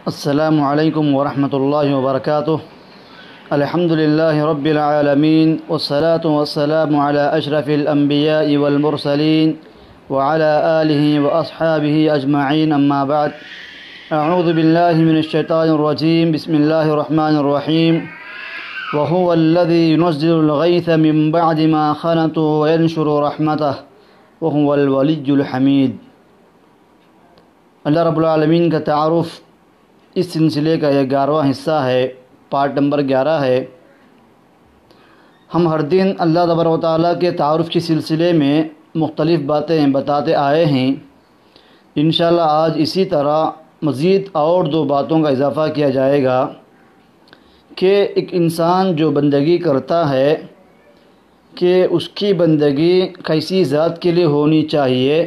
السلام علیکم ورحمۃ اللہ وبرکاتہ۔ الحمد للہ رب العالمین والصلاة والسلام علی اشرف الانبیاء والمرسلین وعلی آلہ واصحابہ اجمعین، اما بعد۔ اعوذ باللہ من الشیطان الرجیم، بسم اللہ الرحمن الرحیم۔ وهو الذی ينزل الغیث من بعد ما قنطوا وینشر رحمتہ وهو الولی الحمید۔ اللہ رب العالمین کا تعارف اس سلسلے کا 11واں حصہ ہے، پارٹ نمبر 11 ہے۔ ہم ہر دن اللہ تبارک و تعالیٰ کے تعارف کے سلسلے میں مختلف باتیں بتاتے آئے ہیں۔ انشاءاللہ آج اسی طرح مزید اور 2 باتوں کا اضافہ کیا جائے گا کہ ایک انسان جو بندگی کرتا ہے کہ اس کی بندگی کیسی ذات کے لیے ہونی چاہیے،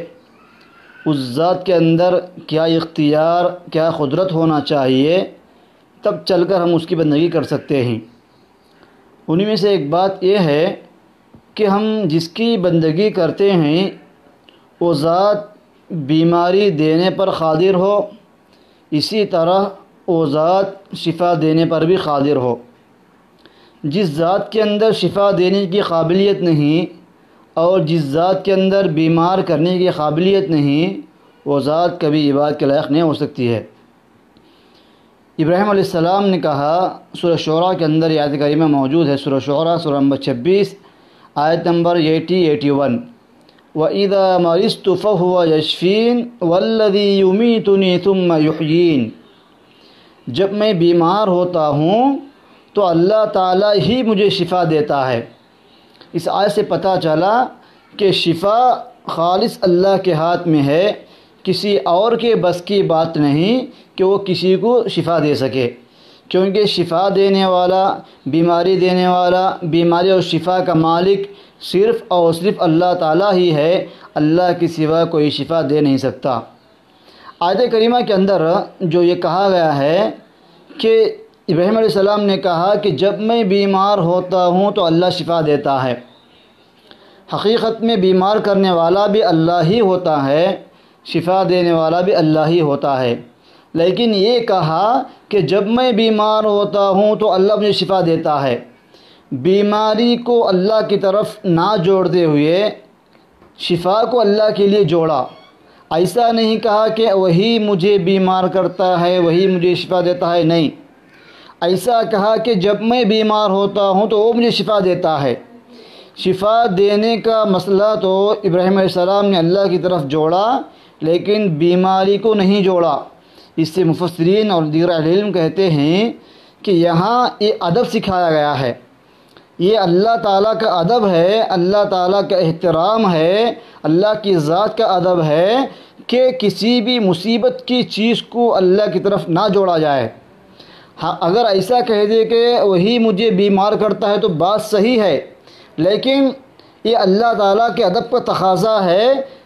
اس ذات کے اندر کیا اختیار، کیا قدرت ہونا چاہیے، تب چل کر ہم اس کی بندگی کر سکتے ہیں۔ انہی میں سے ایک بات یہ ہے کہ ہم جس کی بندگی کرتے ہیں وہ ذات بیماری دینے پر قادر ہو، اسی طرح وہ ذات شفا دینے پر بھی قادر ہو۔ جس ذات کے اندر شفا دینے کی قابلیت نہیں اور جس ذات کے اندر بیمار کرنے کی قابلیت نہیں، وہ ذات کبھی عبادت کے لائق نہیں ہو سکتی ہے۔ ابراہیم علیہ السلام نے کہا، سورہ شعراء کے اندر یہ آیت کریمہ موجود ہے، سورہ شعراء سورہ نمبر 26 آیت نمبر 81۔ وَإِذَا مَرِضْتُ فَهُوَ يَشْفِينِ وَالَّذِي يُمِيتُنِي ثُمَّ يُحْيِينِ۔ جب میں بیمار ہوتا ہوں تو اللہ تعالیٰ ہی مجھے شفا دیتا ہے۔ اس آیت سے پتہ چلا کہ شفا خالص اللہ کے ہاتھ میں ہے، کسی اور کے بس کی بات نہیں کہ وہ کسی کو شفا دے سکے، کیونکہ شفا دینے والا، بیماری دینے والا، بیماری اور شفا کا مالک صرف اور صرف اللہ تعالیٰ ہی ہے، اللہ کے سوا کوئی شفا دے نہیں سکتا۔ آیت کریمہ کے اندر جو یہ کہا گیا ہے کہ ابراہیم علیہ السلام نے کہا کہ جب میں بیمار ہوتا ہوں تو اللہ شفا دیتا ہے، حقیقت میں بیمار کرنے والا بھی اللہ ہی ہوتا ہے، شفا دینے والا بھی اللہ ہی ہوتا ہے، لیکن یہ کہا کہ جب میں بیمار ہوتا ہوں تو اللہ مجھے شفا دیتا ہے۔ بیماری کو اللہ کی طرف نہ جوڑتے ہوئے شفا کو اللہ کے لیے جوڑا۔ ایسا نہیں کہا کہ وہی مجھے بیمار کرتا ہے، وہی مجھے شفا دیتا ہے، نہیں، ایسا کہا کہ جب میں بیمار ہوتا ہوں تو وہ مجھے شفا دیتا ہے۔ شفا دینے کا مسئلہ تو ابراہیم علیہ السلام نے اللہ کی طرف جوڑا، لیکن بیماری کو نہیں جوڑا۔ اس سے مفسرین اور دیگر اہل علم کہتے ہیں کہ یہاں یہ ادب سکھایا گیا ہے، یہ اللہ تعالیٰ کا ادب ہے، اللہ تعالیٰ کا احترام ہے، اللہ کی ذات کا ادب ہے کہ کسی بھی مصیبت کی چیز کو اللہ کی طرف نہ جوڑا جائے۔ ہاں، اگر ایسا کہہ دے کہ وہی مجھے بیمار کرتا ہے تو بات صحیح ہے، لیکن یہ اللہ تعالیٰ کے ادب کا تقاضا ہے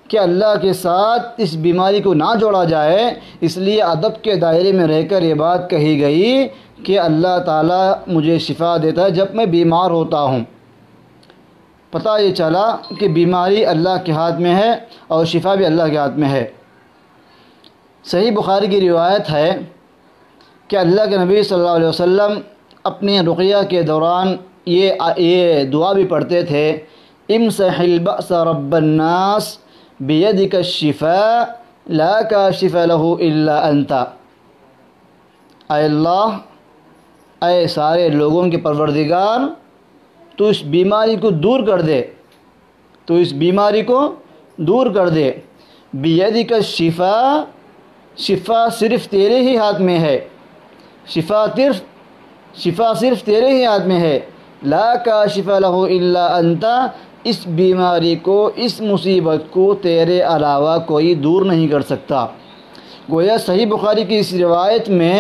کہ اللہ کے ساتھ اس بیماری کو نہ جوڑا جائے، اس لیے ادب کے دائرے میں رہ کر یہ بات کہی گئی کہ اللہ تعالیٰ مجھے شفا دیتا ہے جب میں بیمار ہوتا ہوں۔ پتہ یہ چلا کہ بیماری اللہ کے ہاتھ میں ہے اور شفا بھی اللہ کے ہاتھ میں ہے۔ صحیح بخاری کی روایت ہے کہ اللہ کے نبی صلی اللہ علیہ وسلم اپنے رقیہ کے دوران یہ دعا بھی پڑھتے تھے، امسح البأس رب الناس بیدک الشفاء لا کاشف له الا انت۔ اے اللہ، اے سارے لوگوں کے پروردگار، تو اس بیماری کو دور کر دے، تو اس بیماری کو دور کر دے۔ بیدک الشفاء، شفا صرف تیرے ہی ہاتھ میں ہے، شفا صرف تیرے ہی ہاتھ میں ہے۔ لا کاشف له الا انت، اس بیماری کو، اس مصیبت کو تیرے علاوہ کوئی دور نہیں کر سکتا۔ گویا صحیح بخاری کی اس روایت میں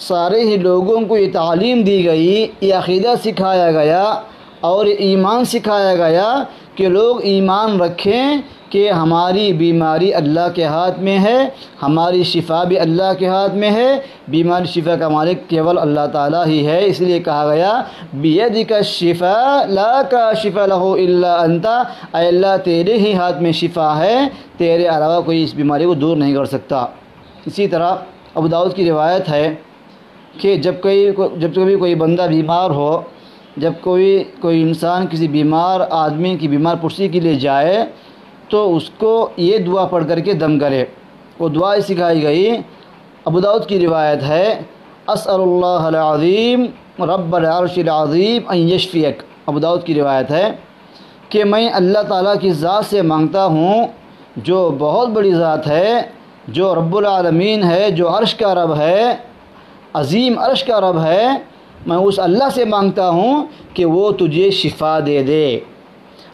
سارے ہی لوگوں کو یہ تعلیم دی گئی، یہ عقیدہ سکھایا گیا اور ایمان سکھایا گیا کہ لوگ ایمان رکھیں کہ ہماری بیماری اللہ کے ہاتھ میں ہے، ہماری شفا بھی اللہ کے ہاتھ میں ہے، بیماری شفا کا مالک کیول اللہ تعالیٰ ہی ہے۔ اس لیے کہا گیا بیدک الشفاء لا کاشف له الا انت، اے اللہ تیرے ہی ہاتھ میں شفا ہے، تیرے علاوہ کوئی اس بیماری کو دور نہیں کر سکتا۔ اسی طرح ابو داؤد کی روایت ہے کہ جب کبھی کوئی بندہ بیمار ہو، جب کوئی انسان کسی بیمار آدمی کی بیمار پرسی کے لیے جائے تو اس کو یہ دعا پڑھ کر کے دم کرے۔ وہ دعا سکھائی گئی، ابو داؤد کی روایت ہے، اسأل اللہ العظیم رب العرش العظیم ان یشفیک۔ ابو داؤد کی روایت ہے کہ میں اللہ تعالیٰ کی ذات سے مانگتا ہوں جو بہت بڑی ذات ہے، جو رب العالمین ہے، جو عرش کا رب ہے، عظیم عرش کا رب ہے، میں اس اللہ سے مانگتا ہوں کہ وہ تجھے شفا دے دے۔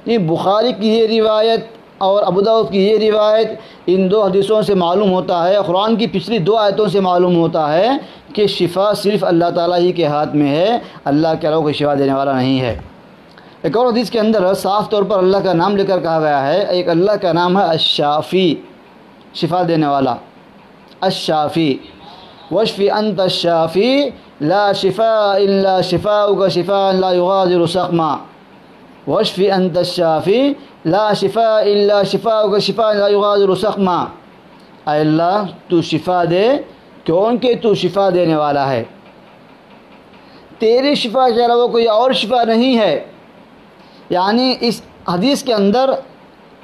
یہ بخاری کی یہ روایت اور ابو داؤد کی یہ روایت، ان دو حدیثوں سے معلوم ہوتا ہے، قرآن کی پچھلی دو آیتوں سے معلوم ہوتا ہے کہ شفا صرف اللہ تعالیٰ ہی کے ہاتھ میں ہے، اللہ کے علاوہ کوئی شفا دینے والا نہیں ہے۔ ایک اور حدیث کے اندر صاف طور پر اللہ کا نام لے کر کہا گیا ہے، ایک اللہ کا نام ہے الشافی، شفا دینے والا، الشافی، واشفی انت الشافی لا شفاء الا شفاؤک شفاء لا یغادر سقما، واشفی انت الشافی لا شفاء الا شفاؤک شفاء لا یغادر سقما۔ اے اللہ تو شفا دے کیونکہ تو شفا دینے والا ہے، تیری شفا کے علاوہ کوئی اور شفا نہیں ہے۔ یعنی اس حدیث کے اندر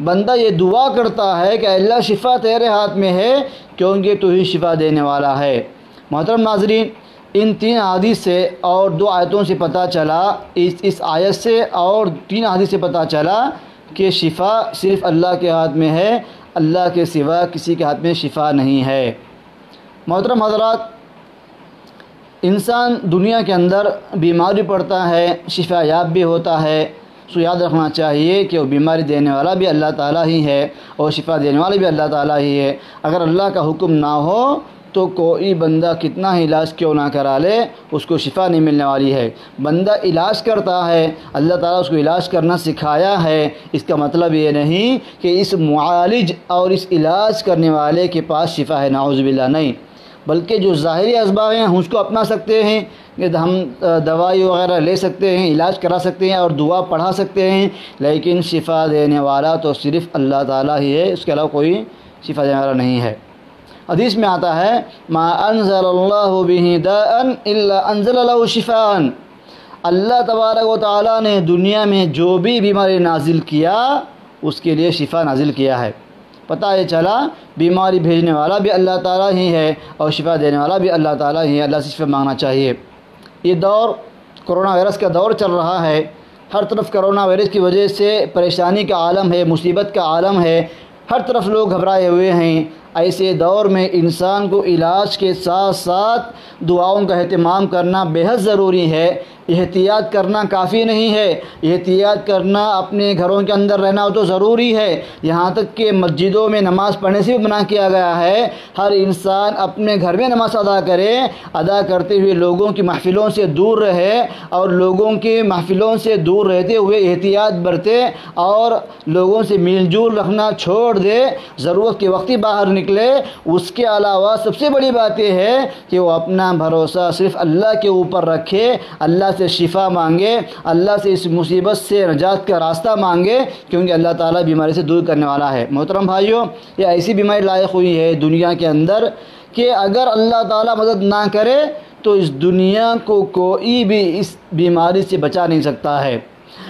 بندہ یہ دعا کرتا ہے کہ اللہ شفا تیرے ہاتھ میں ہے کیونکہ تو ہی شفا دینے والا ہے۔ محترم ناظرین، ان تین حدیث سے اور دو آیتوں سے پتہ چلا، اس آیت سے اور تین حدیث سے پتہ چلا کہ شفا صرف اللہ کے ہاتھ میں ہے، اللہ کے سوا کسی کے ہاتھ میں شفا نہیں ہے۔ محترم حضرات، انسان دنیا کے اندر بیماری پڑتا ہے، شفا یاب بھی ہوتا ہے، سو یاد رکھنا چاہیے کہ وہ بیماری دینے والا بھی اللہ تعالیٰ ہی ہے اور شفا دینے والا بھی اللہ تعالیٰ ہی ہے۔ اگر اللہ کا حکم نہ ہو تو کوئی بندہ کتنا ہی علاج کیوں نہ کرا لے، اس کو شفا نہیں ملنے والی ہے۔ بندہ علاج کرتا ہے، اللہ تعالیٰ اس کو علاج کرنا سکھایا ہے، اس کا مطلب یہ نہیں کہ اس معالج اور اس علاج کرنے والے کے پاس شفا ہے، نعوذ باللہ، نہیں، بلکہ جو ظاہری اسباب ہیں اس کو اپنا سکتے ہیں کہ ہم دوائی وغیرہ لے سکتے ہیں، علاج کرا سکتے ہیں اور دعا پڑھا سکتے ہیں، لیکن شفا دینے والا تو صرف اللہ تعالیٰ ہی ہے، اس کے علاوہ کوئی شفا دینے والا نہیں ہے۔ حدیث میں آتا ہے ما انزل اللہ بہ داء الا انزل له شفاء، اللہ تبارک و تعالیٰ نے دنیا میں جو بھی بیماری نازل کیا اس کے لیے شفا نازل کیا ہے۔ پتہ یہ چلا بیماری بھیجنے والا بھی اللہ تعالیٰ ہی ہے اور شفا دینے والا بھی اللہ تعالیٰ ہی ہے، اللہ سے شفا مانگنا چاہیے۔ یہ دور کرونا وائرس کا دور چل رہا ہے، ہر طرف کرونا وائرس کی وجہ سے پریشانی کا عالم ہے، مصیبت کا عالم ہے، ہر طرف لوگ گھبرائے ہوئے ہیں۔ ایسے دور میں انسان کو علاج کے ساتھ ساتھ دعاؤں کا اہتمام کرنا بہت ضروری ہے۔ احتیاط کرنا کافی نہیں ہے، احتیاط کرنا اپنے گھروں کے اندر رہنا تو ضروری ہے، یہاں تک کہ مسجدوں میں نماز پڑھنے سے بھی منع کیا گیا ہے۔ ہر انسان اپنے گھر میں نماز ادا کرے، ادا کرتے ہوئے لوگوں کی محفلوں سے دور رہے اور لوگوں کی محفلوں سے دور رہتے ہوئے احتیاط برتے اور لوگوں سے میل جول رکھنا چھوڑ دے، ضرورت کے وقت ہی باہر نکلے۔ اس کے علاوہ سب سے بڑی بات یہ ہے کہ وہ اپنا بھروسہ صرف اللہ کے اوپر رکھے، اللہ سے شفا مانگے، اللہ سے اس مصیبت سے نجات کا راستہ مانگے، کیونکہ اللہ تعالیٰ بیماری سے دور کرنے والا ہے۔ محترم بھائیوں، یہ ایسی بیماری لائق ہوئی ہے دنیا کے اندر کہ اگر اللہ تعالیٰ مدد نہ کرے تو اس دنیا کو کوئی بھی اس بیماری سے بچا نہیں سکتا ہے۔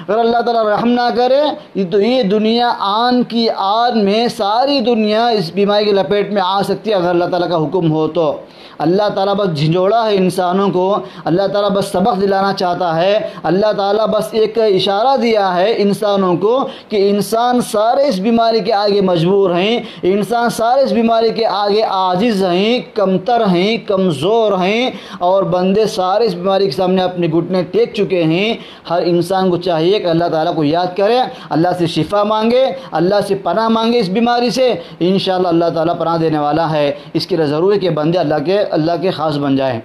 اگر اللہ تعالیٰ رحم نہ کرے تو یہ دنیا آن کی آن میں ساری دنیا اس بیماری کی لپیٹ میں آ سکتی ہے، اگر اللہ تعالیٰ کا حکم ہو تو۔ اللہ تعالیٰ بس جھنجھوڑا ہے انسانوں کو، اللہ تعالیٰ بس سبق دلانا چاہتا ہے، اللہ تعالیٰ بس ایک اشارہ دیا ہے انسانوں کو کہ انسان سارے اس بیماری کے آگے مجبور ہیں، انسان سارے اس بیماری کے آگے عاجز ہیں، کمتر ہیں، کمزور ہیں، اور بندے سارے اس بیماری کے سامنے اپنے گھٹنے ٹیک چکے ہیں۔ ہر انسان کو چاہیے کہ اللہ تعالیٰ کو یاد کرے، اللہ سے شفا مانگے، اللہ سے پناہ مانگے اس بیماری سے، انشاءاللہ اللہ تعالیٰ پناہ دینے والا ہے۔ اس کے لیے ضروری ہے کہ بندے اللہ کے خاص بن جائیں۔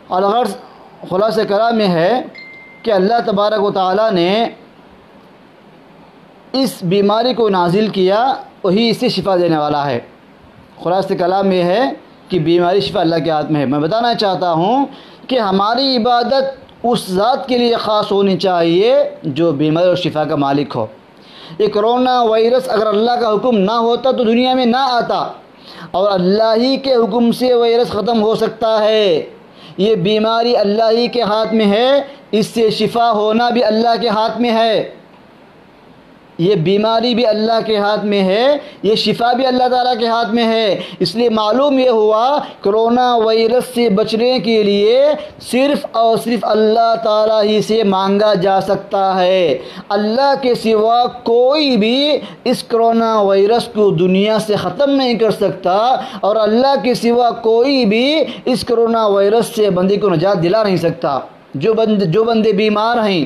اور غرض خلاصہ کلام یہ ہے کہ اللہ تبارک و تعالیٰ نے اس بیماری کو نازل کیا، وہی اس سے شفا دینے والا ہے۔ خلاصہ کلام یہ ہے کہ بیماری شفا اللہ کے ہاتھ میں ہے۔ میں بتانا چاہتا ہوں کہ ہماری عبادت اس ذات کے لیے خاص ہونی چاہیے جو بیماری اور شفا کا مالک ہو۔ یہ کرونا وائرس اگر اللہ کا حکم نہ ہوتا تو دنیا میں نہ آتا، اور اللہ ہی کے حکم سے وائرس ختم ہو سکتا ہے۔ یہ بیماری اللہ ہی کے ہاتھ میں ہے، اس سے شفا ہونا بھی اللہ کے ہاتھ میں ہے۔ یہ بیماری بھی اللہ کے ہاتھ میں ہے، یہ شفا بھی اللہ تعالیٰ کے ہاتھ میں ہے۔ اس لیے معلوم یہ ہوا کرونا وائرس سے بچنے کے لیے صرف اور صرف اللہ تعالیٰ ہی سے مانگا جا سکتا ہے۔ اللہ کے سوا کوئی بھی اس کرونا وائرس کو دنیا سے ختم نہیں کر سکتا، اور اللہ کے سوا کوئی بھی اس کرونا وائرس سے بندے کو نجات دلا نہیں سکتا۔ جو بندے بیمار ہیں،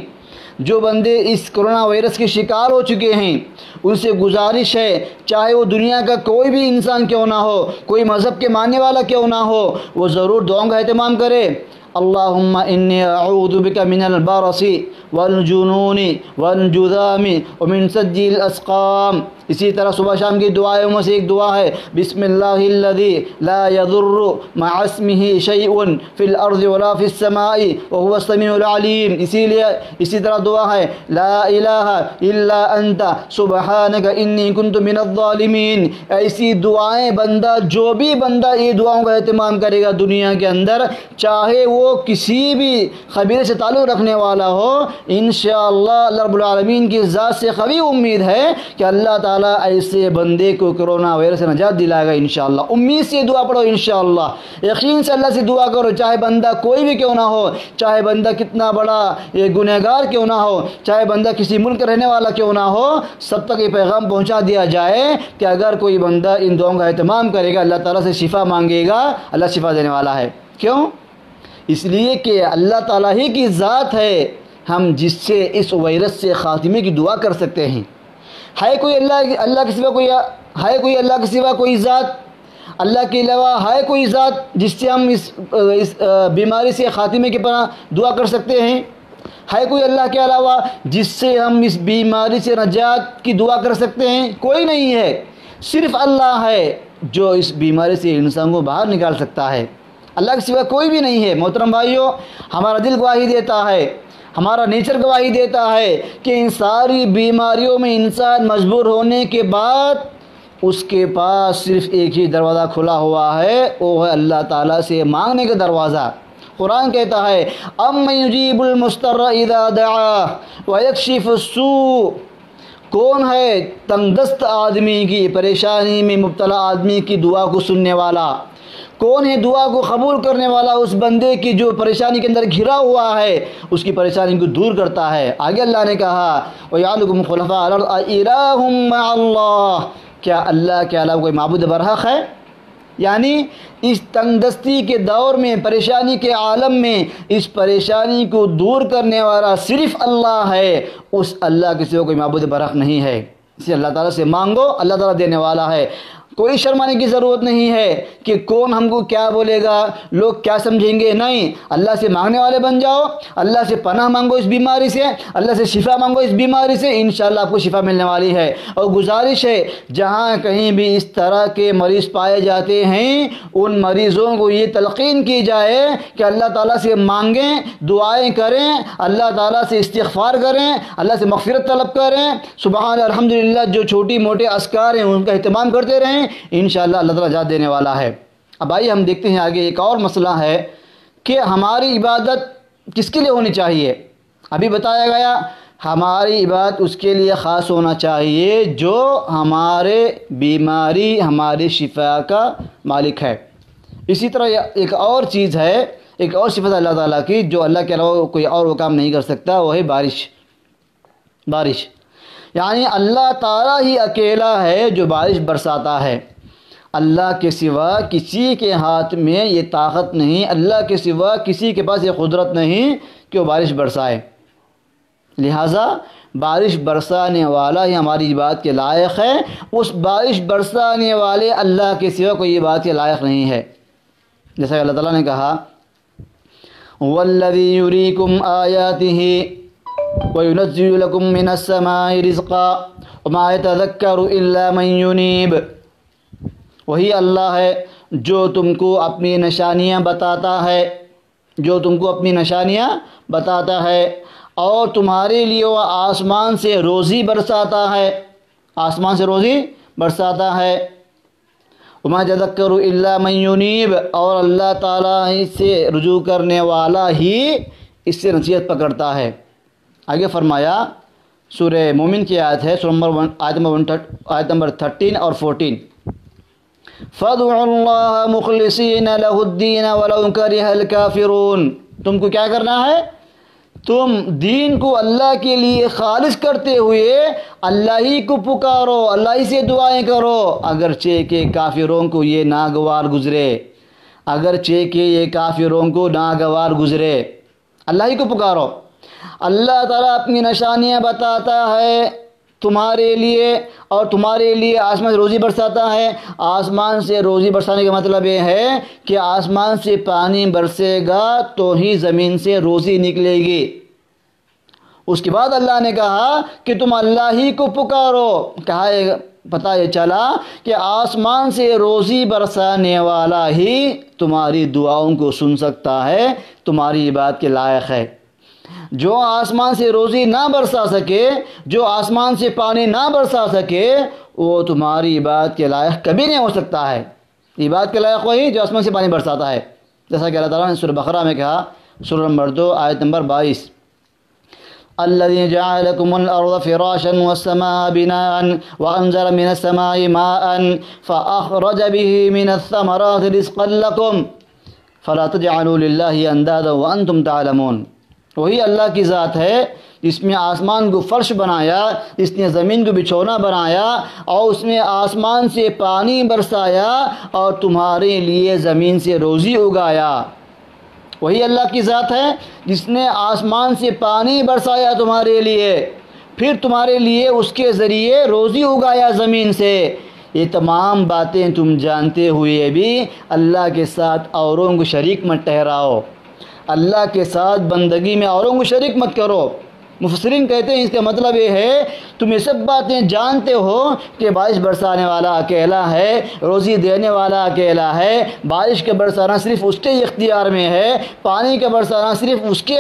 جو بندے اس کرونا وائرس کے شکار ہو چکے ہیں، ان سے گزارش ہے، چاہے وہ دنیا کا کوئی بھی انسان کیوں نہ ہو، کوئی مذہب کے ماننے والا کیوں نہ ہو، وہ ضرور دعاؤں کا اہتمام کرے۔ اللہم انی اعوذ بک من البرص والجنون والجذام ومن سجی الاسقام۔ اسی طرح صبح شام کی دعائیں میں سے ایک دعا ہے، بسم اللہ الذی لا یضر مع اسمہ شیء فی الارض ولا فی السماء وهو السمیع العلیم۔ اسی طرح دعا ہے، لا الہ الا انت سبحانک انی کنت من الظالمین۔ ایسی دعائیں جو بھی بندہ یہ دعاؤں کا اہتمام کرے گا دنیا کے اندر، چاہے وہ کسی بھی قبیلے سے تعلق رکھنے والا ہو، انشاءاللہ اللہ رب العالمین کی ذات سے قوی امید ہے کہ اللہ تعالیٰ ایسے بندے کو کرونا وائرس سے نجات دلائے گا انشاءاللہ۔ امید سے دعا پڑھو انشاءاللہ، یقین سے اللہ سے دعا کرو، چاہے بندہ کوئی بھی کیوں نہ ہو، چاہے بندہ کتنا بڑا گنہگار کیوں نہ ہو، چاہے بندہ کسی ملک کا رہنے والا کیوں نہ ہو، سب تک یہ پیغام پہنچا دیا جائے کہ اگر کوئی بندہ ان دعاؤں کا اہتمام کرے گا، اللہ تعالیٰ سے شفا مانگے گا، اللہ شفا دینے والا ہے۔ کیوں؟ اس لیے کہ اللہ تعالیٰ ہی کی ذات ہے ہم جس سے اس وائرس سے خاتمے کی دعا کر سکتے ہیں۔ ہے کوئی اللہ کے سوا کوئی ذات، اللہ کے علاوہ ہے کوئی ذات جس سے ہم اس بیماری سے خاتمے کی پناہ دعا کر سکتے ہیں؟ ہے کوئی اللہ کے علاوہ جس سے ہم اس بیماری سے نجات کی دعا کر سکتے ہیں؟ کوئی نہیں ہے، صرف اللہ ہے جو اس بیماری سے انسان کو باہر نکال سکتا ہے۔ اللہ کے سوا کوئی بھی نہیں ہے۔ محترم بھائیوں، ہمارا دل گواہی دیتا ہے، ہمارا نیچر گواہی دیتا ہے کہ ان ساری بیماریوں میں انسان مجبور ہونے کے بعد اس کے پاس صرف ایک ہی دروازہ کھلا ہوا ہے، وہ ہے اللہ تعالیٰ سے مانگنے کا دروازہ۔ قرآن کہتا ہے، اَمَّن يُجِيبُ الْمُضْطَرَّ إِذَا دَعَاهُ وَيَكْشِفُ السُّوءَ۔ کون ہے تنگ دست آدمی کی، پریشانی میں مبتلا آدمی کی دعا کو سننے والا؟ کون ہے دعا کو قبول کرنے والا اس بندے کی جو پریشانی کے اندر گھرا ہوا ہے، اس کی پریشانی کو دور کرتا ہے؟ آگے اللہ نے کہا، وَيَجْعَلُكُمْ خُلَفَاءَ الْأَرْضِ أَإِلَٰهٌ مَّعَ اللَّهِ۔ کیا اللہ کے علاوہ کوئی معبود برحق ہے؟ یعنی اس تنگ دستی کے دور میں، پریشانی کے عالم میں، اس پریشانی کو دور کرنے والا صرف اللہ ہے، اس اللہ کے سوا کوئی معبود برحق نہیں ہے۔ اسے اللہ تعالیٰ سے مانگو، اللہ تعالیٰ دینے والا ہے۔ کوئی شرمانے کی ضرورت نہیں ہے کہ کون ہم کو کیا بولے گا، لوگ کیا سمجھیں گے، نہیں، اللہ سے مانگنے والے بن جاؤ، اللہ سے پناہ مانگو اس بیماری سے، اللہ سے شفا مانگو اس بیماری سے، انشاءاللہ آپ کو شفا ملنے والی ہے۔ اور گزارش ہے، جہاں کہیں بھی اس طرح کے مریض پائے جاتے ہیں، ان مریضوں کو یہ تلقین کی جائے کہ اللہ تعالیٰ سے مانگیں، دعائیں کریں، اللہ تعالیٰ سے استغفار کریں، اللہ سے مغفرت طلب کریں، سبحان الحمدللہ، جو چھوٹی موٹے اذکار ہیں ان کا اہتمام کرتے رہیں، انشاءاللہ اللہ تعالیٰ نجات دینے والا ہے۔ اب آئیے ہم دیکھتے ہیں آگے ایک اور مسئلہ ہے کہ ہماری عبادت کس کے لیے ہونی چاہیے۔ ابھی بتایا گیا ہماری عبادت اس کے لیے خاص ہونا چاہیے جو ہمارے بیماری، ہماری شفا کا مالک ہے۔ اسی طرح ایک اور چیز ہے، ایک اور صفت اللہ تعالیٰ کی جو اللہ کے علاوہ کوئی اور وہ کام نہیں کر سکتا، وہ ہے بارش۔ یعنی اللہ تعالیٰ ہی اکیلا ہے جو بارش برساتا ہے، اللہ کے سوا کسی کے ہاتھ میں یہ طاقت نہیں، اللہ کے سوا کسی کے پاس یہ قدرت نہیں کہ وہ بارش برسائے۔ لہٰذا بارش برسانے والا ہی ہماری عبادت کے لائق ہے، اس بارش برسانے والے اللہ کے سوا کوئی عبادت کے لائق نہیں ہے۔ جیسا کہ اللہ تعالیٰ نے کہا، وَالَّذِي يُرِيكُمْ آيَاتِهِ وَيُنَزِّلُ لَكُم مِّنَ السَّمَاءِ رِزْقًا وَمَا يَتَذَكَّرُ إِلَّا مَن يُنِيبُ۔ وہی اللہ ہے جو تم کو اپنی نشانیاں بتاتا ہے، اور تمہارے لیے وہ آسمان سے روزی برساتا ہے، وما یذکر الا من ینیب، اور اللہ تعالیٰ ہی سے رجوع کرنے والا ہی اس سے نصیحت پکڑتا ہے۔ آگے فرمایا، سورہ مومن کی آیت ہے، آیت نمبر 13 اور 14، فَادْعُوا اللَّهَ مُخْلِصِينَ لَهُ الدِّينَ وَلَوْ كَرِهَ الْكَافِرُونَ، تم کو کیا کرنا ہے؟ تم دین کو اللہ کے لیے خالص کرتے ہوئے اللہ ہی کو پکارو، اللہ ہی سے دعائیں کرو، اگرچہ کہ کافروں کو یہ ناگوار گزرے، اگرچہ کہ یہ کافروں کو ناگوار گزرے، اللہ ہی کو پکارو۔ اللہ تعالیٰ اپنی نشانیاں بتاتا ہے تمہارے لیے، اور تمہارے لیے آسمان سے روزی برساتا ہے۔ آسمان سے روزی برسانے کا مطلب یہ ہے کہ آسمان سے پانی برسے گا تو ہی زمین سے روزی نکلے گی۔ اس کے بعد اللہ نے کہا کہ تم اللہ ہی کو پکارو۔ کہا پتہ یہ چلا کہ آسمان سے روزی برسانے والا ہی تمہاری دعاؤں کو سن سکتا ہے، تمہاری بات کے لائق ہے۔ جو آسمان سے روزی نہ برسا سکے، جو آسمان سے پانی نہ برسا سکے، وہ تمہاری بات کے لائق کبھی نہیں ہو سکتا ہے۔ یہ بات کے لائق وہی جو آسمان سے پانی برساتا ہے، جیسا کہ اللہ تعالیٰ نے سورہ بقرہ میں کہا، سورہ نمبر 2 آیت نمبر 22، الذي جعل لكم الأرض فراشا والسماء بناء وأنزل من السماء ماء فأخرج به من الثمرات رزقا لكم فلا تجعلوا لله أندادا وأنتم تعلمون۔ وہی اللہ کی ذات ہے جس میں آسمان کو فرش بنایا، جس نے زمین کو بچھونا بنایا، اور اس نے آسمان سے پانی برسایا اور تمہارے لیے زمین سے روزی اگایا۔ وہی اللہ کی ذات ہے جس نے آسمان سے پانی برسایا تمہارے لیے، پھر تمہارے لیے اس کے ذریعے روزی اگایا زمین سے۔ یہ تمام باتیں تم جانتے ہوئے بھی اللہ کے ساتھ اوروں کو شریک مت ٹھہراؤ، اللہ کے ساتھ بندگی میں اوروں کو شریک مت کرو۔ مفسرین کہتے ہیں اس کا مطلب یہ ہے تم یہ سب باتیں جانتے ہو کہ بارش برسانے والا اکیلا ہے، روزی دینے والا اکیلا ہے، بارش کا برسانا صرف اس کے اختیار میں ہے، پانی کا برسانا صرف اس کے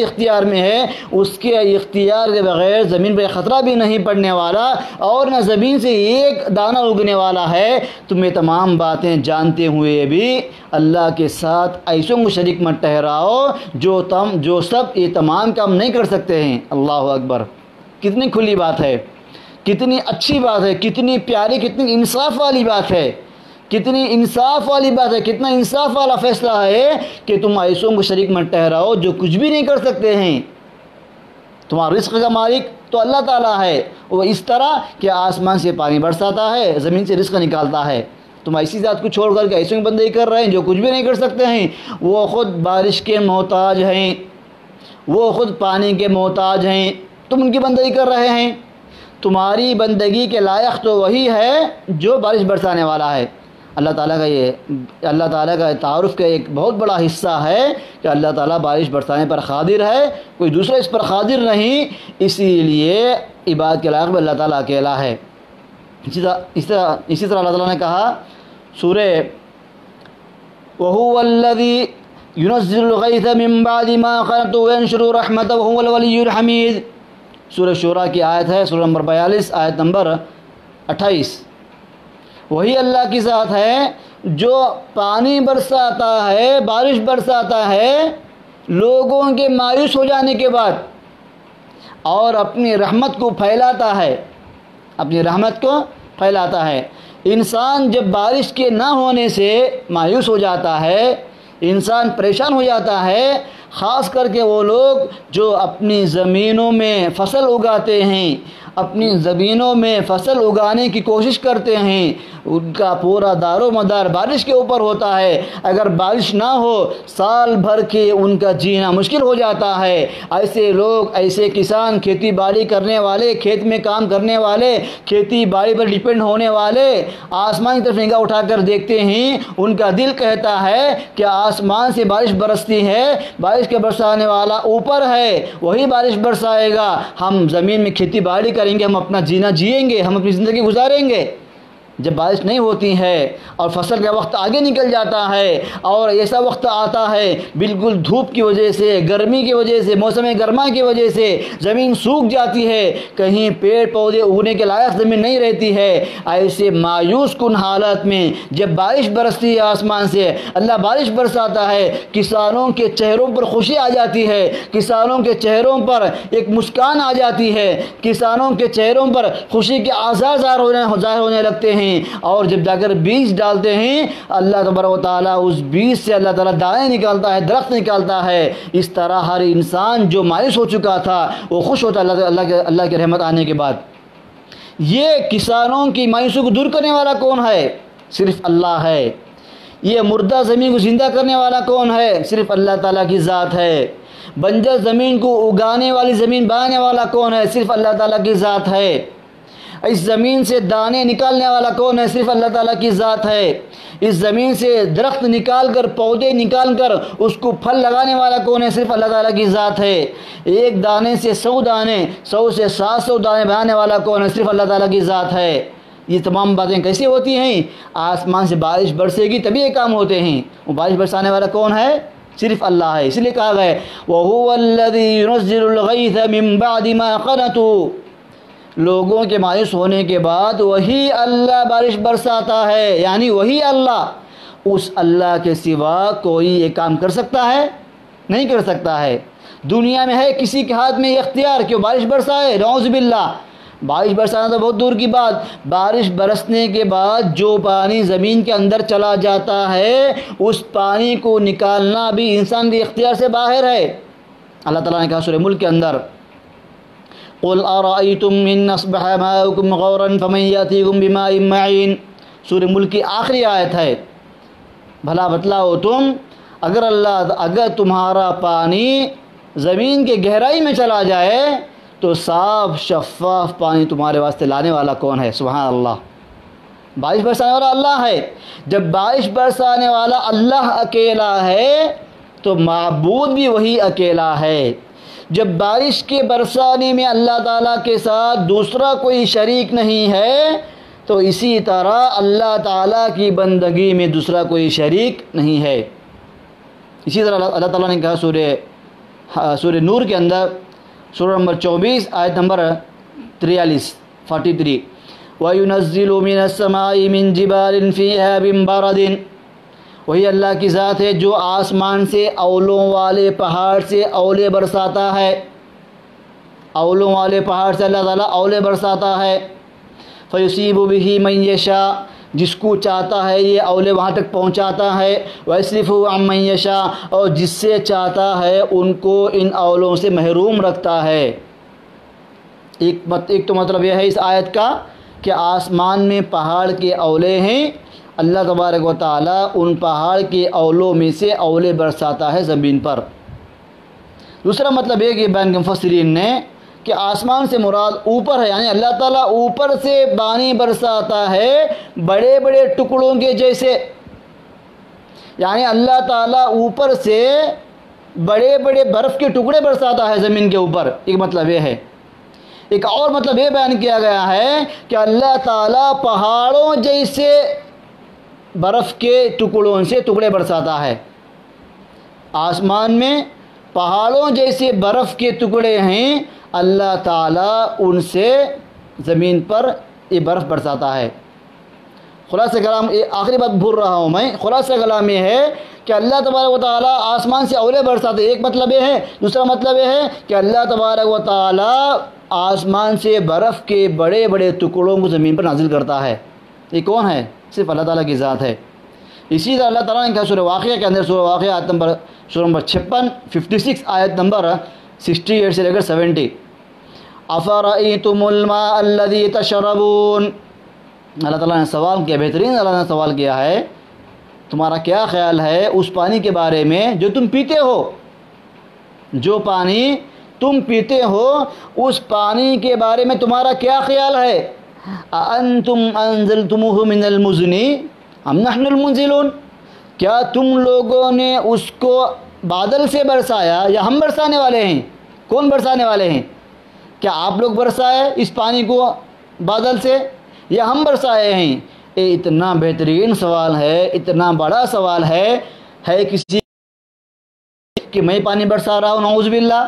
اختیار میں ہے، اس کے اختیار کے بغیر زمین پہ خطرہ بھی نہیں پڑنے والا، اور نہ زمین سے ایک دانہ اگنے والا ہے۔ تم یہ تمام باتیں جانتے ہوئے بھی اللہ کے ساتھ ایسوں کو شریک مت ٹھہراؤ جو سب یہ تمام کام نہیں کر سکتے ہیں۔ اللہ اکبر، کتنی کھلی بات ہے، کتنی اچھی بات ہے، کتنی پیاری، کتنی انصاف والی بات ہے، کتنی انصاف والی بات ہے، کتنا انصاف والا فیصلہ ہے کہ تم ایسوں کو شریک مت ٹھہراؤ جو کچھ بھی نہیں کر سکتے ہیں۔ تمہارا رزق کا مالک تو اللہ تعالیٰ ہے، وہ اس طرح کہ آسمان سے پانی برساتا ہے، زمین سے رزق نکالتا ہے۔ تم ایسی ذات کو چھوڑ کر کے ایسوں کی بندگی کر رہے ہیں جو کچھ بھی نہیں کر سکتے ہیں۔ وہ خود بارش کے محتاج ہیں، وہ خود پانی کے محتاج ہیں، تم ان کی بندگی کر رہے ہیں۔ تمہاری بندگی کے لائق تو وہی ہے جو بارش برسانے والا ہے۔ اللہ تعالیٰ کا تعارف کا ایک بہت بڑا حصہ ہے کہ اللہ تعالیٰ بارش برسانے پر قادر ہے، کوئی دوسرا اس پر قادر نہیں، اسی لیے عبادت کے لائق بھی اللہ تعالیٰ اکیلا ہے۔ اسی طرح اللہ تعالیٰ نے کہا سورہ وَهُوَ الَّذِي يُنَزِّلُ الْغَيْثَ مِن بَعْدِ مَا قَنَطُوا وَيَنشُرُ رَحْمَتَهُ وَهُوَ الْوَلِيُّ الْحَمِيدُ۔ سورہ شورى کی آیت ہے، سورہ نمبر 42 آیت نمبر 28۔ وہی اللہ کی ذات ہے جو پانی برساتا ہے، بارش برساتا ہے لوگوں کے مایوس ہو جانے کے بعد، اور اپنی رحمت کو پھیلاتا ہے، اپنی رحمت کو پھیلاتا ہے۔ انسان جب بارش کے نہ ہونے سے مایوس ہو جاتا ہے، انسان پریشان ہو جاتا ہے، خاص کر کے وہ لوگ جو اپنی زمینوں میں فصل اگاتے ہیں، اپنی زمینوں میں فصل اگانے کی کوشش کرتے ہیں، ان کا پورا دار و مدار بارش کے اوپر ہوتا ہے۔ اگر بارش نہ ہو سال بھر کے ان کا جینا مشکل ہو جاتا ہے۔ ایسے لوگ، ایسے کسان، کھیتی باڑی کرنے والے، کھیت میں کام کرنے والے، کھیتی باڑی پر ڈیپینڈ ہونے والے آسمان کی طرف نگاہ اٹھا کر دیکھتے ہیں، ان کا دل کہتا ہے کہ آسمان سے بارش برستی ہے، بارش کے برسانے والا اوپر ہے، وہی بارش برسائے گا، ہم زمین میں کھیتی باڑی کریں گے، ہم اپنا جینا جئیں گے، ہم اپنی زندگی گزاریں گے۔ جب بارش نہیں ہوتی ہے اور فصل کا وقت آگے نکل جاتا ہے اور ایسا وقت آتا ہے بالکل دھوپ کی وجہ سے، گرمی کی وجہ سے، موسم گرما کی وجہ سے زمین سوکھ جاتی ہے، کہیں پیڑ پودے اگنے کے لائق زمین نہیں رہتی ہے، ایسے مایوس کن حالت میں جب بارش برستی ہے آسمان سے، اللہ بارش برساتا ہے، کسانوں کے چہروں پر خوشی آ جاتی ہے، کسانوں کے چہروں پر ایک مسکان آ جاتی ہے، کسانوں کے چہروں پر خوشی کے آثار ظاہر ہونے لگتے ہیں، اور جب جا کر بیج ڈالتے ہیں اللہ تبارک و تعالیٰ اس بیج سے اللہ تعالیٰ دانے نکالتا ہے، درخت نکالتا ہے۔ اس طرح ہر انسان جو مایوس ہو چکا تھا وہ خوش ہوتا اللہ کی رحمت آنے کے بعد۔ یہ کسانوں کی مایوسی کو دور کرنے والا کون ہے؟ صرف اللہ ہے۔ یہ مردہ زمین کو زندہ کرنے والا کون ہے؟ صرف اللہ تعالیٰ کی ذات ہے۔ بنجر زمین کو اگانے والی زمین بنانے والا کون ہے؟ صرف اللہ تعالیٰ کی ذات ہے۔ اس زمین سے دانے نکالنے والا کون ہے؟ صرف اللہ تعالیٰ کی ذات ہے۔ اس زمین سے درخت نکال کر، پودے نکال کر اس کو پھل لگانے والا کون ہے؟ صرف اللہ تعالیٰ کی ذات ہے۔ ایک دانے سے 100 دانے، 100 سے 700 دانے بنانے والا کون ہے؟ صرف اللہ تعالیٰ کی ذات ہے۔ یہ تمام باتیں کیسے ہوتی ہیں؟ آسمان سے بارش برسے گی تبھی یہ کام ہوتے ہیں۔ وہ بارش برسانے والا کون ہے؟ صرف اللہ ہے۔ اس لیے کہا گیا وَهُوَ الَّذِي يُنَزِّلُ الْغَيْثَ مِن بَعْدِ مَا قَنَطُوا، لوگوں کے مایوس ہونے کے بعد وہی اللہ بارش برساتا ہے، یعنی وہی اللہ۔ اس اللہ کے سوا کوئی یہ کام کر سکتا ہے؟ نہیں کر سکتا ہے۔ دنیا میں ہے کسی کے ہاتھ میں یہ اختیار کہ وہ بارش برسائے؟ نعوذ باللہ۔ بارش برسانا تو بہت دور کی بات، بارش برسنے کے بعد جو پانی زمین کے اندر چلا جاتا ہے اس پانی کو نکالنا بھی انسان کے اختیار سے باہر ہے۔ اللہ تعالیٰ نے کہا سورہ ملک کے اندر قُلْ أَرَأَيْتُمْ إِنْ أَصْبَحَ مَاؤُكُمْ غَوْرًا فَمَنْ يَأْتِيكُمْ بِمَاءٍ مَّعِينٍ، سورہ ملک کی آخری آیت ہے۔ بھلا بتلاؤ تم، اگر تمہارا پانی زمین کے گہرائی میں چلا جائے تو صاف شفاف پانی تمہارے واسطے لانے والا کون ہے؟ سبحان اللہ۔ بارش برسانے والا اللہ ہے۔ جب بارش برسانے والا اللہ اکیلا ہے تو معبود بھی وہی اکیلا ہے۔ جب بارش کے برسانے میں اللہ تعالیٰ کے ساتھ دوسرا کوئی شریک نہیں ہے تو اسی طرح اللہ تعالیٰ کی بندگی میں دوسرا کوئی شریک نہیں ہے۔ اسی طرح اللہ تعالیٰ نے کہا سورہ نور کے اندر، سورہ نمبر 24 آیت نمبر 43 وَيُنَزِّلُ مِنَ السَّمَاءِ مِن جِبَالٍ فِيهَا مِن بَرَدٍ، وہی اللہ کی ذات ہے جو آسمان سے اولوں والے پہاڑ سے اولے برساتا ہے۔ اولوں والے پہاڑ سے اللہ تعالیٰ اولے برساتا ہے۔ فَيُصِيبُ بِهِ مَن يَشَاءُ، جس کو چاہتا ہے یہ اولے وہاں تک پہنچاتا ہے۔ وَيَصْرِفُهُ عَن مَن يَشَاءُ، اور جس سے چاہتا ہے ان کو ان اولوں سے محروم رکھتا ہے۔ ایک تو مطلب یہ ہے اس آیت کا کہ آسمان میں پہاڑ کے اولے ہیں، اللہ تبارک و تعالیٰ ان پہاڑ کے اولوں میں سے اولے برساتا ہے زمین پر۔ دوسرا مطلب یہ کہ بیان مفسرین نے کہ آسمان سے مراد اوپر ہے، یعنی اللہ تعالیٰ اوپر سے پانی برساتا ہے بڑے بڑے ٹکڑوں کے جیسے، یعنی اللہ تعالیٰ اوپر سے بڑے بڑے برف کے ٹکڑے برساتا ہے زمین کے اوپر۔ ایک مطلب یہ ہے۔ ایک اور مطلب یہ بیان کیا گیا ہے کہ اللہ تعالیٰ پہاڑوں جیسے برف کے ٹکڑوں سے ٹکڑے برساتا ہے۔ آسمان میں پہاڑوں جیسے برف کے ٹکڑے ہیں، اللہ تعالیٰ ان سے زمین پر یہ برف برساتا ہے۔ خلاصہ کلام، آخری بات بھول رہا ہوں میں، خلاصہ کلام یہ ہے کہ اللہ تبارک و تعالیٰ آسمان سے اولے برساتے، ایک مطلب یہ ہے۔ دوسرا مطلب یہ ہے کہ اللہ تبارک و تعالیٰ آسمان سے برف کے بڑے بڑے ٹکڑوں کو زمین پر نازل کرتا ہے۔ یہ کون ہے؟ صرف اللہ تعالیٰ کی ذات ہے۔ اسی طرح اللہ تعالیٰ نے کہا سورہ واقعہ کے اندر، سورہ واقعہ سورہ نمبر 56 آیت نمبر 68 سے لے کر 70 أَفَرَأَيْتُمُ الْمَاءَ الَّذِي تَشْرَبُونَ، اللہ تعالیٰ نے سوال کیا، بہترین اللہ نے سوال کیا ہے، تمہارا کیا خیال ہے اس پانی کے بارے میں جو تم پیتے ہو؟ جو پانی تم پیتے ہو اس پانی کے بارے میں تمہارا کیا خیال ہے؟ أَأَنْتُمْ أَنزَلْتُمُوهُ مِنَ الْمُزْنِ أَمْ نَحْنُ الْمُنزِلُونَ، کیا تم لوگوں نے اس کو بادل سے برسایا یا ہم برسانے والے ہیں؟ کون برسانے والے ہیں؟ کیا آپ لوگ برسائے اس پانی کو بادل سے یا ہم برسائے ہیں؟ یہ اتنا بہترین سوال ہے، اتنا بڑا سوال ہے کسی کہ میں پانی برسا رہا ہوں؟ نعوذ باللہ.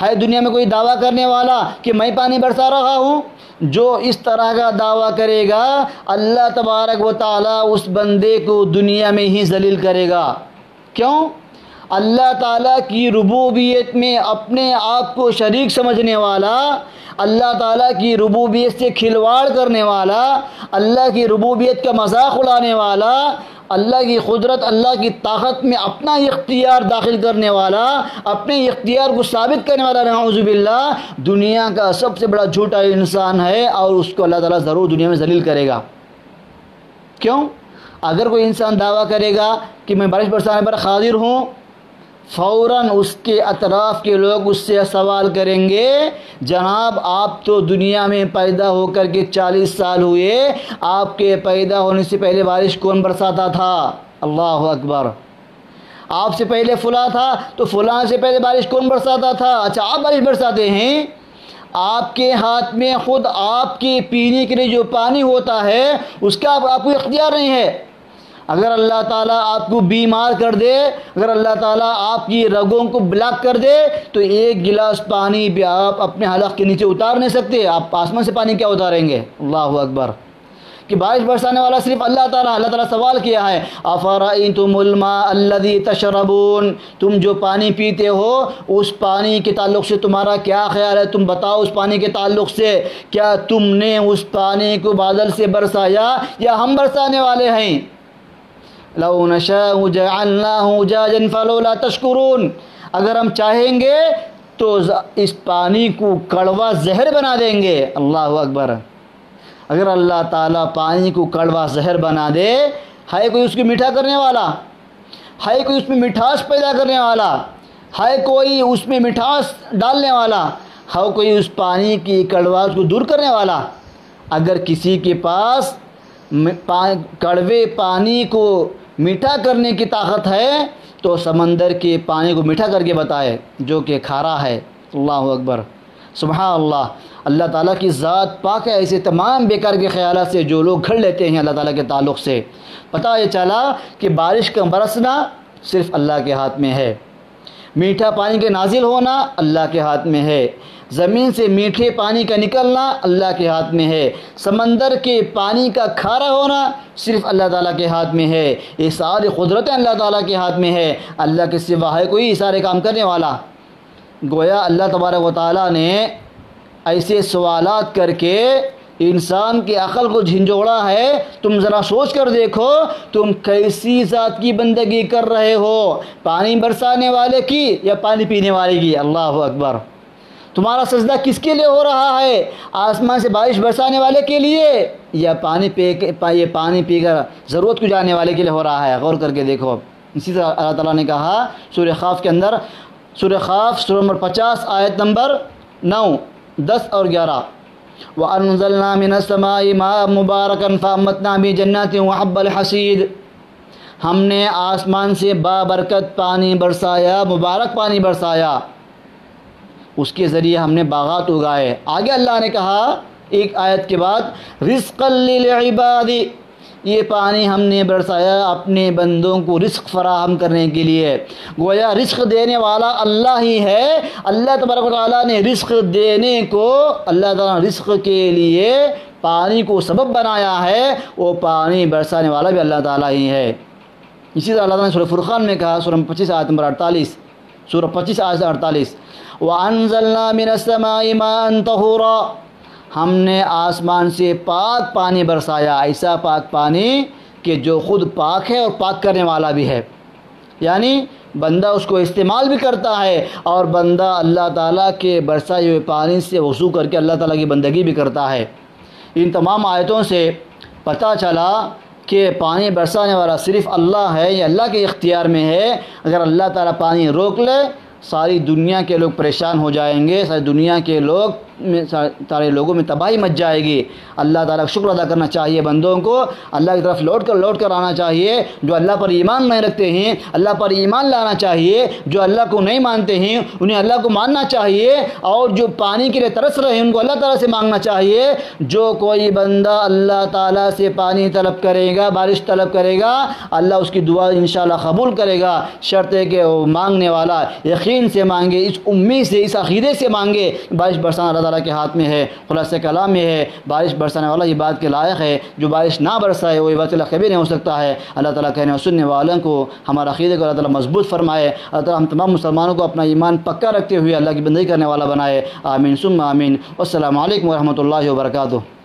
ہے دنیا میں کوئی دعویٰ کرنے والا کہ میں پانی برسا رہا ہوں؟ جو اس طرح کا دعویٰ کرے گا اللہ تبارک و تعالیٰ اس بندے کو دنیا میں ہی ذلیل کرے گا. کیوں؟ اللہ تعالیٰ کی ربوبیت میں اپنے آپ کو شریک سمجھنے والا، اللہ تعالیٰ کی ربوبیت سے کھلواڑ کرنے والا، اللہ کی ربوبیت کا مذاق اڑانے والا، اللہ کی قدرت، اللہ کی طاقت میں اپنا اختیار داخل کرنے والا، اپنے اختیار کو ثابت کرنے والا، نعوذ باللہ، دنیا کا سب سے بڑا جھوٹا انسان ہے، اور اس کو اللہ تعالیٰ ضرور دنیا میں ذلیل کرے گا. کیوں؟ اگر کوئی انسان دعویٰ کرے گا کہ میں بارش برسانے پر قادر ہوں، فوراً اس کے اطراف کے لوگ اس سے سوال کریں گے، جناب آپ تو دنیا میں پیدا ہو کر کے 40 سال ہوئے، آپ کے پیدا ہونے سے پہلے بارش کون برساتا تھا؟ اللہ اکبر. آپ سے پہلے فلاں تھا تو فلاں سے پہلے بارش کون برساتا تھا؟ اچھا آپ بارش برساتے ہیں. آپ کے ہاتھ میں خود آپ کے پینے کے لیے جو پانی ہوتا ہے اس کا آپ کو اختیار نہیں ہے. اگر اللہ تعالیٰ آپ کو بیمار کر دے، اگر اللہ تعالیٰ آپ کی رگوں کو بلاک کر دے، تو ایک گلاس پانی بھی آپ اپنے حلق کے نیچے اتار نہیں سکتے. آپ آسمان سے پانی کیا اتاریں گے؟ اللہ اکبر. کہ بارش برسانے والا صرف اللہ تعالیٰ. اللہ تعالیٰ سوال کیا ہے، افرأیتم الماء الذی تشربون، تم جو پانی پیتے ہو اس پانی کے تعلق سے تمہارا کیا خیال ہے؟ تم بتاؤ اس پانی کے تعلق سے، کیا تم نے اس پانی کو بادل سے برسایا یا ہم برسانے والے ہیں؟ لو نشاء جعلناہ اجاجا فلولا تشکرون، اگر ہم چاہیں گے تو اس پانی کو کڑوا زہر بنا دیں گے. اللہ اکبر. اگر اللہ تعالیٰ پانی کو کڑوا زہر بنا دے، ہے کوئی اس کو میٹھا کرنے والا؟ ہے کوئی اس میں مٹھاس پیدا کرنے والا؟ ہے کوئی اس میں مٹھاس ڈالنے والا؟ ہے کوئی اس پانی کی کڑواہٹ کو دور کرنے والا؟ اگر کسی کے پاس کڑوے پانی کو میٹھا کرنے کی طاقت ہے تو سمندر کے پانی کو میٹھا کر کے بتائے جو کہ کھارا ہے. اللہ اکبر. سبحان اللہ. اللہ تعالیٰ کی ذات پاک ہے ایسے تمام بیکار کے خیالات سے جو لوگ گھڑ لیتے ہیں اللہ تعالیٰ کے تعلق سے. پتہ یہ چلا کہ بارش کا برسنا صرف اللہ کے ہاتھ میں ہے، میٹھا پانی کے نازل ہونا اللہ کے ہاتھ میں ہے، زمین سے میٹھے پانی کا نکلنا اللہ کے ہاتھ میں ہے، سمندر کے پانی کا کھارا ہونا صرف اللہ تعالیٰ کے ہاتھ میں ہے. یہ ساری قدرتیں اللہ تعالیٰ کے ہاتھ میں ہے. اللہ کے سوا ہے کوئی سارے کام کرنے والا؟ گویا اللہ تبارک و تعالیٰ نے ایسے سوالات کر کے انسان کی عقل کو جھنجھوڑا ہے. تم ذرا سوچ کر دیکھو تم کیسی ذات کی بندگی کر رہے ہو، پانی برسانے والے کی یا پانی پینے والے کی؟ اللہ اکبر. تمہارا سجدہ کس کے لیے ہو رہا ہے؟ آسمان سے بارش برسانے والے کے لیے یا پانی پی کر ضرورت کو جانے والے کے لیے ہو رہا ہے؟ غور کر کے دیکھو. اسی طرح اللہ تعالیٰ نے کہا سورہ قاف کے اندر، سورہ قاف سورہ نمبر 50 آیت نمبر 9، 10 اور 11، وَأَنزَلْنَا مِنَ السَّمَاءِ مَاءً مُبَارَكًا فَأَنبَتْنَا بِهِ جَنَّاتٍ وَحَبَّ الْحَصِيدِ، ہم نے آسمان سے بابرکت پانی برسایا، مبارک پانی برسایا، اس کے ذریعے ہم نے باغات اگائے. آگے اللہ نے کہا ایک آیت کے بعد، رِزْقًا لِلْعِبَادِ، یہ پانی ہم نے برسایا اپنے بندوں کو رزق فراہم کرنے کے لیے. گویا رزق دینے والا اللہ ہی ہے. اللہ تبارک و تعالیٰ نے رزق دینے کو، اللہ تعالیٰ نے رزق کے لیے پانی کو سبب بنایا ہے، وہ پانی برسانے والا بھی اللہ تعالیٰ ہی ہے. اسی طرح اللہ تعالیٰ نے سورہ فرقان میں کہا، سورہ 25 آیت نمبر 48، سورہ 25 آیت 48، وَأَنزَلْنَا مِنَ السَّمَاءِ مَاءً طَهُورًا، ہم نے آسمان سے پاک پانی برسایا، ایسا پاک پانی کہ جو خود پاک ہے اور پاک کرنے والا بھی ہے. یعنی بندہ اس کو استعمال بھی کرتا ہے اور بندہ اللہ تعالیٰ کے برسائے ہوئے پانی سے وضو کر کے اللہ تعالیٰ کی بندگی بھی کرتا ہے. ان تمام آیتوں سے پتہ چلا کہ پانی برسانے والا صرف اللہ ہے، یہ اللہ کے اختیار میں ہے. اگر اللہ تعالیٰ پانی روک لے ساری دنیا کے لوگ پریشان ہو جائیں گے، ساری دنیا کے لوگ سارے لوگوں میں تباہی مچ جائے گی۔ اللہ تعالیٰ کا شکر ادا کرنا چاہیے بندوں کو، اللہ کی طرف لوٹ کر آنا چاہیے۔ جو اللہ پر ایمان نہیں رکھتے ہیں اللہ پر ایمان لانا چاہیے، جو اللہ کو نہیں مانتے ہیں انہیں اللہ کو ماننا چاہیے، اور جو پانی کے لیے ترس رہے ہیں ان کو اللہ تعالیٰ سے مانگنا چاہیے۔ جو کوئی بندہ اللہ تعالیٰ سے پانی طلب کرے گا، بارش طلب کرے گا، اللہ اس کی دعا انشاءاللہ قبول کرے گا، شرط ہے کہ وہ مانگنے والا یقین سے مانگے، اس امید سے، اس عقیدے سے مانگے۔ بارش برسانا اللہ تعالیٰ کے ہاتھ میں ہے، خلاصہ کلام میں ہے، بارش برسانے والا یہ بات کے لائق ہے۔ جو بارش نہ برسائے وہ یہ بات کبھی نہیں ہو سکتا ہے۔ اللہ تعالیٰ کہنے اور سننے والوں کو ہمارا عقیدے کو اللہ تعالیٰ مضبوط فرمائے۔ اللہ تعالیٰ ہم تمام مسلمانوں کو اپنا ایمان پکا رکھتے ہوئے اللہ کی بندگی کرنے والا بنائے۔ آمین ثم آمین۔ والسلام علیکم ورحمۃ اللہ وبرکاتہ۔